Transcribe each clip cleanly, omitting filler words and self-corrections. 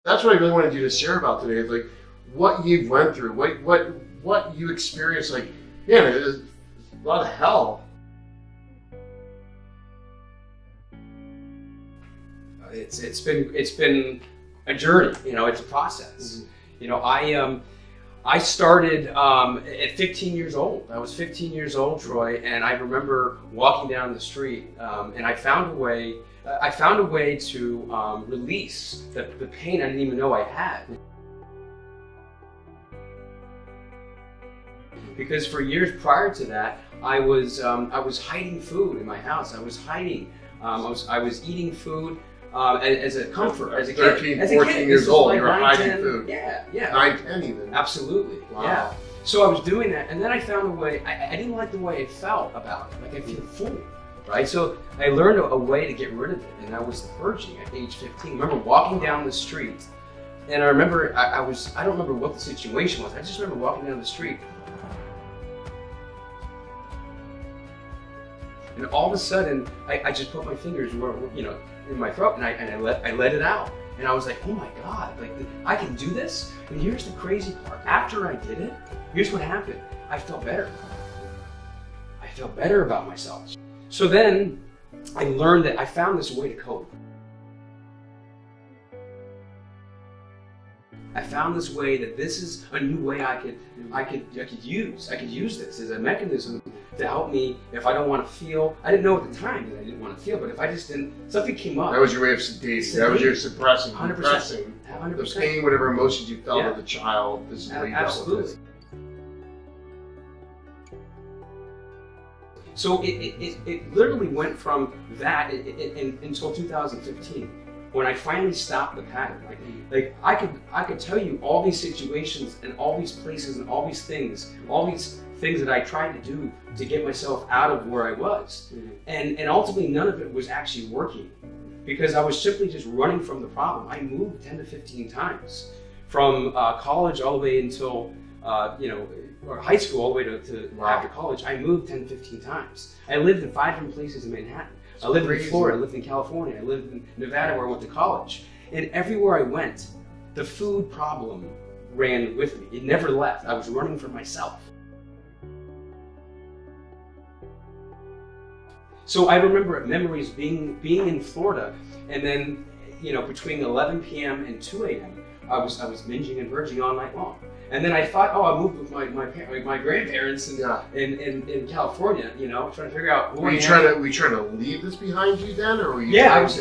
That's what I really wanted you to share about today, is like what you've went through, what you experienced. Like, yeah, it's a lot of hell. It's been a journey. You know, it's a process. You know, I started at 15 years old. I was 15 years old, Troy, and I remember walking down the street, and I found a way. I found a way to release the pain I didn't even know I had. Because for years prior to that, I was hiding food in my house. I was hiding. I was eating food as a comfort. As a kid, 13, 14 years old, you were hiding 10, food. Yeah. 9, 10 even. Absolutely. Wow. Yeah. So I was doing that, and then I found a way. I didn't like the way it felt about it. Like I feel full. Right, so I learned a way to get rid of it, and that was the purging at age 15. I remember walking down the street, and I remember I don't remember what the situation was. I just remember walking down the street, and all of a sudden I just put my fingers, you know, in my throat, and I let it out, and I was like, oh my God, like I can do this. And here's the crazy part: after I did it, here's what happened. I felt better. I felt better about myself. So then I learned that I found this way to cope. I found this way that this is a new way I could use this as a mechanism to help me if I don't want to feel. I didn't know at the time that I didn't want to feel, but if I just didn't, something came up. That was your way of sedating. That was your suppressing, 100%. repressing 100%. the pain, whatever emotions you felt Yeah. as a child. This is where you dealt with Absolutely. this. So it literally went from that until 2015, when I finally stopped the pattern. Like I could tell you all these situations and all these places and all these things that I tried to do to get myself out of where I was, and ultimately none of it was actually working, because I was simply just running from the problem. I moved 10 to 15 times from college all the way until or high school all the way to after college. I moved 10 to 15 times. I lived in 5 different places in Manhattan. I lived in Florida, I lived in California, I lived in Nevada where I went to college. And everywhere I went, the food problem ran with me. It never left. I was running for myself. So I remember memories being in Florida, and then, you know, between 11 p.m. and 2 a.m., I was binging and purging all night long. And then I thought, I moved with my grandparents in California, you know, trying to figure out who Were you trying to leave this behind you then, or were you? Yeah, I was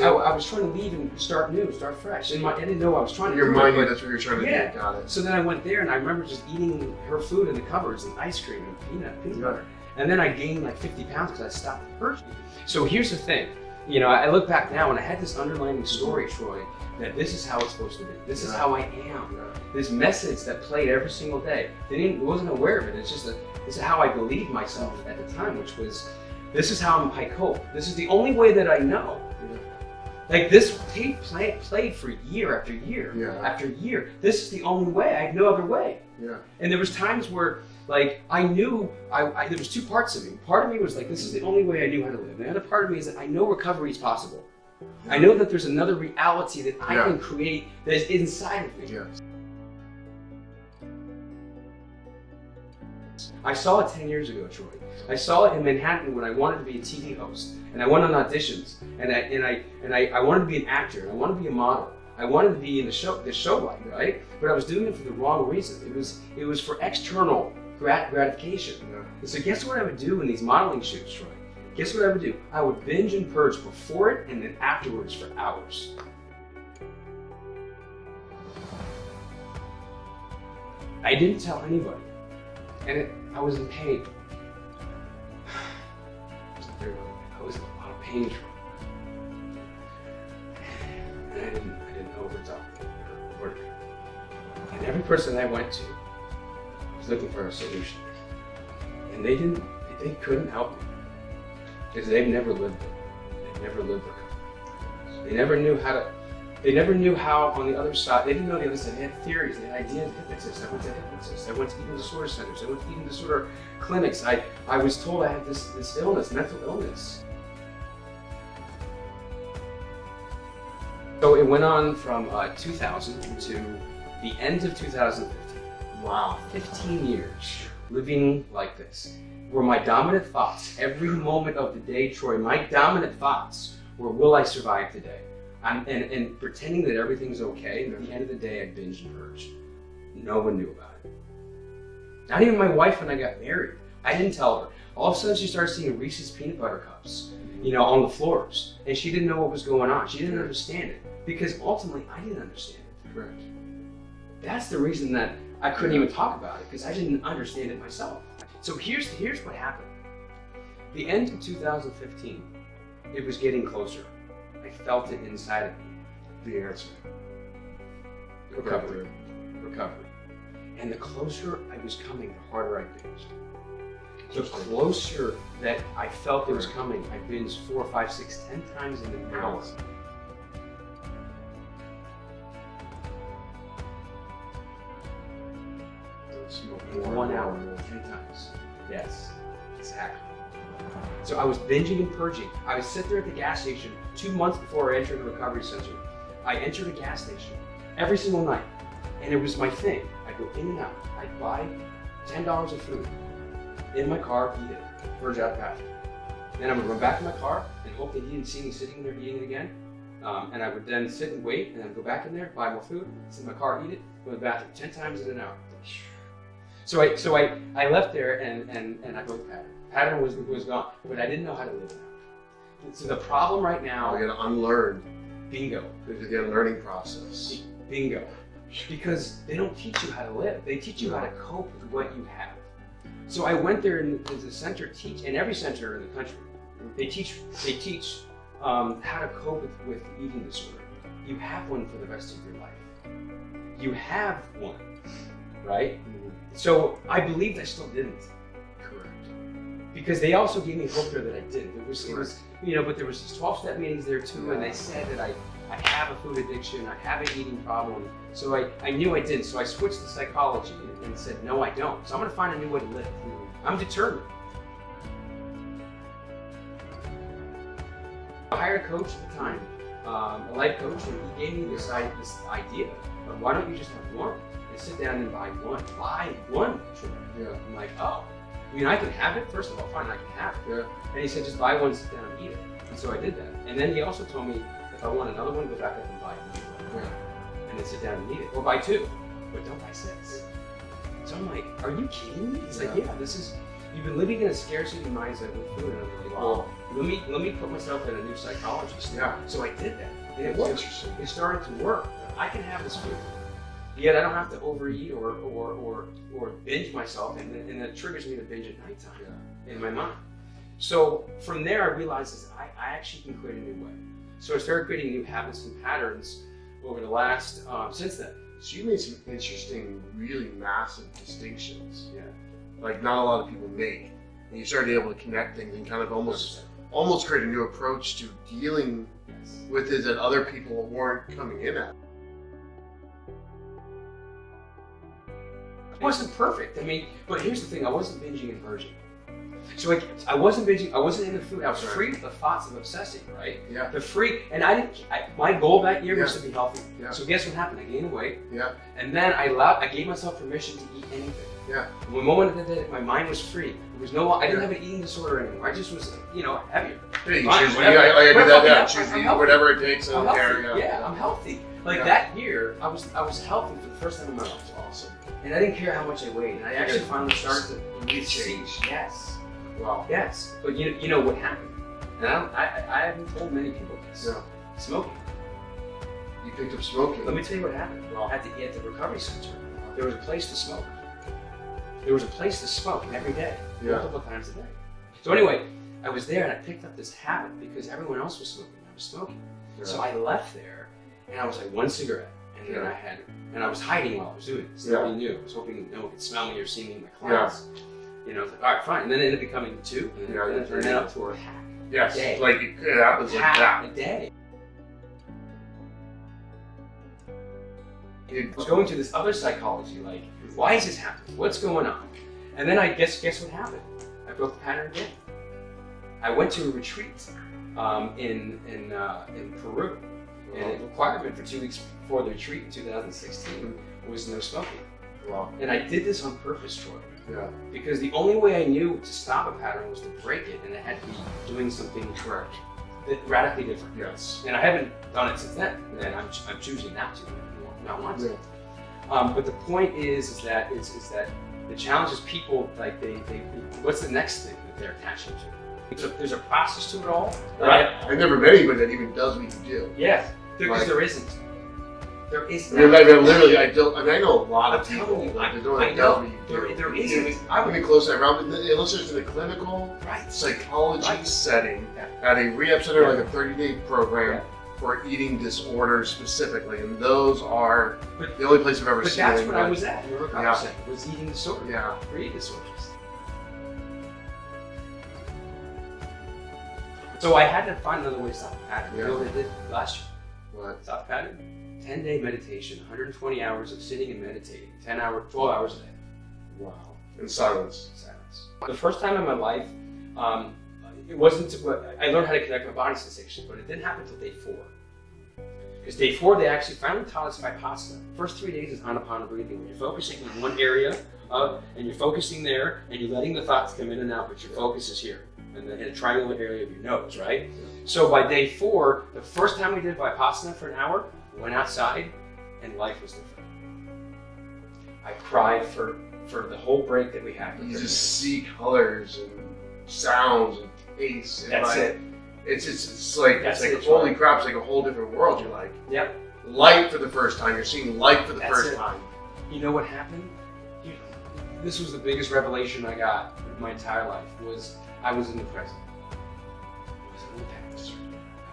trying to leave and start new, start fresh. And I didn't know I was trying to. Your do mind it, knew that's what you were trying to do. Got it. So then I went there, and I remember just eating her food in the cupboards, and ice cream and peanut butter. And then I gained like 50 pounds because I stopped the purging. So here's the thing, you know, I look back now and I had this underlying story, Troy, that this is how it's supposed to be. This is how I am. This message that played every single day. Wasn't aware of it. It's just this is how I believed myself at the time, which was, this is how I cope. This is the only way that I know. Like this tape played for year after year after year. This is the only way. I had no other way. Yeah. And there was times where, like, I knew there was 2 parts of me. Part of me was like, this is the only way I knew how to live. And the other part of me is that I know recovery is possible. I know that there's another reality that I can create that is inside of me. Yeah. I saw it 10 years ago, Troy. I saw it in Manhattan when I wanted to be a TV host, and I went on auditions, and I wanted to be an actor, and I wanted to be a model. I wanted to be in the show light, right? But I was doing it for the wrong reason. It was for external gratification. And so guess what I would do in these modeling shoots, Troy? Guess what I would do? I would binge and purge before it and then afterwards for hours. I didn't tell anybody, and I was in pain. I was in a lot of pain, and I didn't know what to work. And every person I went to was looking for a solution, and they couldn't help me because they've never lived it. They've never lived recovery. They never knew how to. They never knew how on the other side. They didn't know the other side. They had theories. They had ideas. Hypnotists. I went to hypnotists. I went to eating disorder centers. I went to eating disorder clinics. I was told I had this illness, mental illness. So it went on from 2000 to the end of 2015. Wow. 15 years living like this, where my dominant thoughts, every moment of the day, Troy, my dominant thoughts were, will I survive today? And pretending that everything's okay, and at the end of the day, I binged and purged. No one knew about it. Not even my wife when I got married. I didn't tell her. All of a sudden, she started seeing Reese's peanut butter cups, on the floors. And she didn't know what was going on. She didn't understand it. Because ultimately, I didn't understand it. Correct. That's the reason that I couldn't even talk about it, because I didn't understand it myself. So here's what happened. The end of 2015, it was getting closer. I felt it inside of me. The answer. Recovery. And the closer I was coming, the harder I binged. The closer that I felt it was coming, I binged 4, 5, 6, 10 times in an hour. In 1 hour, 10 times. Yes, exactly. So I was binging and purging. I would sit there at the gas station 2 months before I entered the recovery center. I entered a gas station every single night, and it was my thing. I'd go in and out. I'd buy $10 of food in my car, eat it, purge out the bathroom. Then I would run back to my car and hope that he didn't see me sitting there eating it again. And I would then sit and wait, and then go back in there, buy more food, sit in my car, eat it, go to the bathroom 10 times in an hour. So I left there and I broke the pattern. Pattern was gone, but I didn't know how to live now. So the problem right now. You got to unlearn. Bingo. It's the unlearning process. Bingo. Because they don't teach you how to live. They teach you how to cope with what you have. So I went there, and the center in every center in the country, they teach how to cope with eating disorder. You have one for the rest of your life. You have one, right? So I believed I still didn't. Correct. Because they also gave me hope there that I didn't. It was, but there was these 12-step meetings there too, and they said that I have a food addiction, I have an eating problem. So I knew I didn't. So I switched to psychology and said, no, I don't. So I'm going to find a new way to live. I'm determined. I hired a coach at the time, a life coach, and he gave me this idea of, why don't you just have one? And sit down and buy one. Buy one. Yeah. I'm like, oh, I can have it? First of all, fine, I can have it. Yeah. And he said, just buy one, sit down and eat it. And so I did that. And then he also told me, if I want another one, go back up and buy another one. Yeah. And then sit down and eat it. Or buy 2, but don't buy 6. So I'm like, are you kidding me? He's like, yeah, you've been living in a scarcity mindset with food. And I'm like, well, let me put myself in a new psychologist. Yeah. So I did that. And it That's worked. interesting. It started to work. I can have this food. Yet I don't have to overeat or binge myself, and that triggers me to binge at nighttime in my mind. So from there, I realized that I actually can create a new way. So I started creating new habits and patterns over the last since then. So you made some interesting, really massive distinctions. Yeah. Like not a lot of people make. And you started able to connect things and kind of almost create a new approach to dealing with it that other people weren't coming in at. It wasn't perfect. But here's the thing: I wasn't binging and purging. So I wasn't binging. I wasn't in the food. I was free of the thoughts of obsessing. Right? Yeah. My goal that year was to be healthy. Yeah. So guess what happened? I gained weight. Yeah. And then I gave myself permission to eat anything. Yeah. And the moment that I did it, my mind was free. There was I didn't have an eating disorder anymore. I just was, heavier. Yeah, you Fine, choose. whatever. I do that. Yeah. I'm Choose healthy. whatever it takes. I'm I don't healthy. care. Yeah, I'm healthy. Like Yeah. that year, I was healthy for the first time in my life. Awesome. And I didn't care how much I weighed. And I actually finally started to really Change. see. Yes. Wow. Yes. But you know what happened? And I haven't told many people this. Yeah. Smoking. You picked up smoking. Let me tell you what happened. Wow. At the recovery center, there was a place to smoke. There was a place to smoke every day, multiple times a day. So anyway, I was there and I picked up this habit because everyone else was smoking. I was smoking. Yeah. So I left there and I was like one cigarette, and then I was hiding while I was doing it. So nobody knew. I was hoping no one could smell me or see me in my clients. I was like, all right, fine. And then it ended up becoming 2, and then up to a pack. Yes. A day. Like it happens like that. A day. I was going to this other psychology, like, why is this happening? What's going on? And then I guess what happened? I broke the pattern again. I went to a retreat in Peru, And a requirement for 2 weeks before the retreat in 2016 was no smoking. Wow. And I did this on purpose, Troy. Yeah. Because the only way I knew to stop a pattern was to break it, and it had to be doing something Correct. radically different. Yes. And I haven't done it since then, and I'm choosing not to, not want to. But the point is that the challenge is people like they what's the next thing that they're attaching to? There's a process to it all, right? I've never met anybody that even does what you do. Yeah, because Right. there isn't. There is I mean, not. literally, I know a lot of I'm people telling you, that I don't know. what you do. There is. I mean, I I've would been close to that around, unless it's in a clinical right. psychology Right. setting Yeah. at a rehab center, Yeah. like a 30-day program for eating disorders specifically, and those are But- the only place I've ever But seen. that's what anybody- I was at in the recovery Yeah. center, was eating disorder. Yeah. For eating disorders. So I had to find another way to stop the pattern. You know what I did last year? What? Stop the pattern. 10-day meditation, 120 hours of sitting and meditating, 12 hours a day. Wow. In silence. Silence. The first time in my life, it wasn't. I learned how to connect my body sensations, but it didn't happen until day 4. Because day 4, they actually finally taught us Vipassana. First 3 days is Anapana breathing, where you're focusing in one area, and you're focusing there, and you're letting the thoughts come in and out, but your focus is here, in a triangular area of your nose, right? So by day 4, the first time we did Vipassana for an hour, we went outside, and life was different. I cried for the whole break that we had. You just see colors and sounds and taste. And That's like, it. It's like That's it's like it, holy right. crap! It's like a whole different world. You're like Yep. light for the first time. You're seeing light for the That's first it. time. You know what happened? This was the biggest revelation I got in my entire life. Was I was in the present. I wasn't in the past.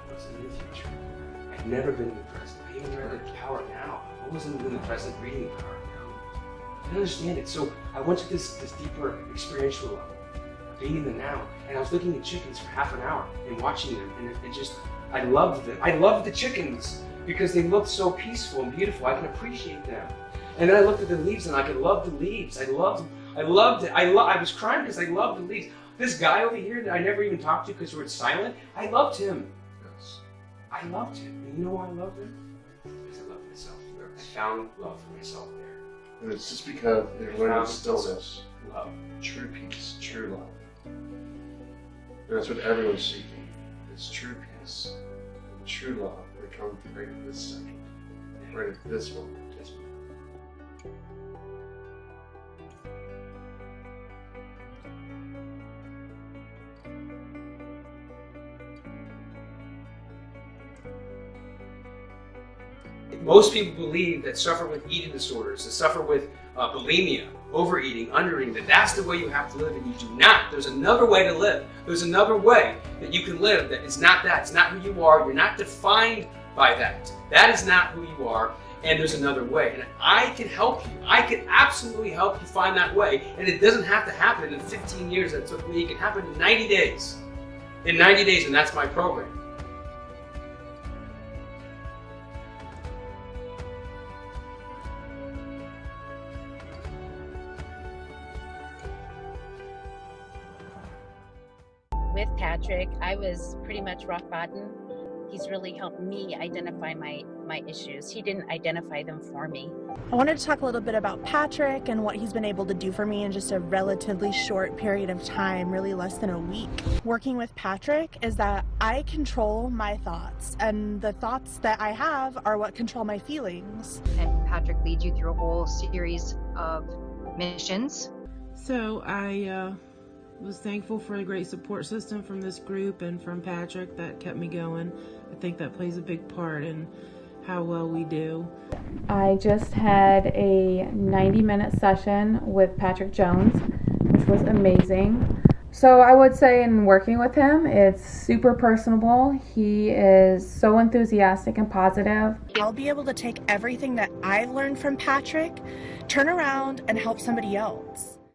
I wasn't in the future. I'd never been in the present. I even read the Power Now. I wasn't in the present reading the Power Now. I didn't understand it. So I went to this deeper experiential level, being in the now. And I was looking at chickens for half an hour and watching them, and it just, I loved them. I loved the chickens because they looked so peaceful and beautiful. I can appreciate them. And then I looked at the leaves and I could love the leaves. I loved it. I was crying because I loved the leaves. This guy over here that I never even talked to because we were silent, I loved him. Yes. I loved him. And you know why I loved him? Because I loved myself. I found love for myself there. And it's just because they're learning stillness, Love. true peace, true love. And that's what everyone's seeking. It's true peace and true love that come right at this second, right at this moment. Most people believe that suffer with eating disorders, that suffer with bulimia, overeating, undereating, that that's the way you have to live, and you do not. There's another way to live. There's another way that you can live that is not that. It's not who you are. You're not defined by that. That is not who you are, and there's another way. And I can help you. I can absolutely help you find that way, and it doesn't have to happen in 15 years that it took me. It can happen in 90 days. In 90 days, and that's my program. With Patrick, I was pretty much rock bottom. He's really helped me identify my issues. He didn't identify them for me. I wanted to talk a little bit about Patrick and what he's been able to do for me in just a relatively short period of time, really less than a week. Working with Patrick is that I control my thoughts, and the thoughts that I have are what control my feelings. And Patrick leads you through a whole series of missions. So I was thankful for the great support system from this group and from Patrick that kept me going. I think that plays a big part in how well we do. I just had a 90-minute session with Patrick Jones, which was amazing. So I would say in working with him, it's super personable. He is so enthusiastic and positive. I'll be able to take everything that I've learned from Patrick, turn around and help somebody else.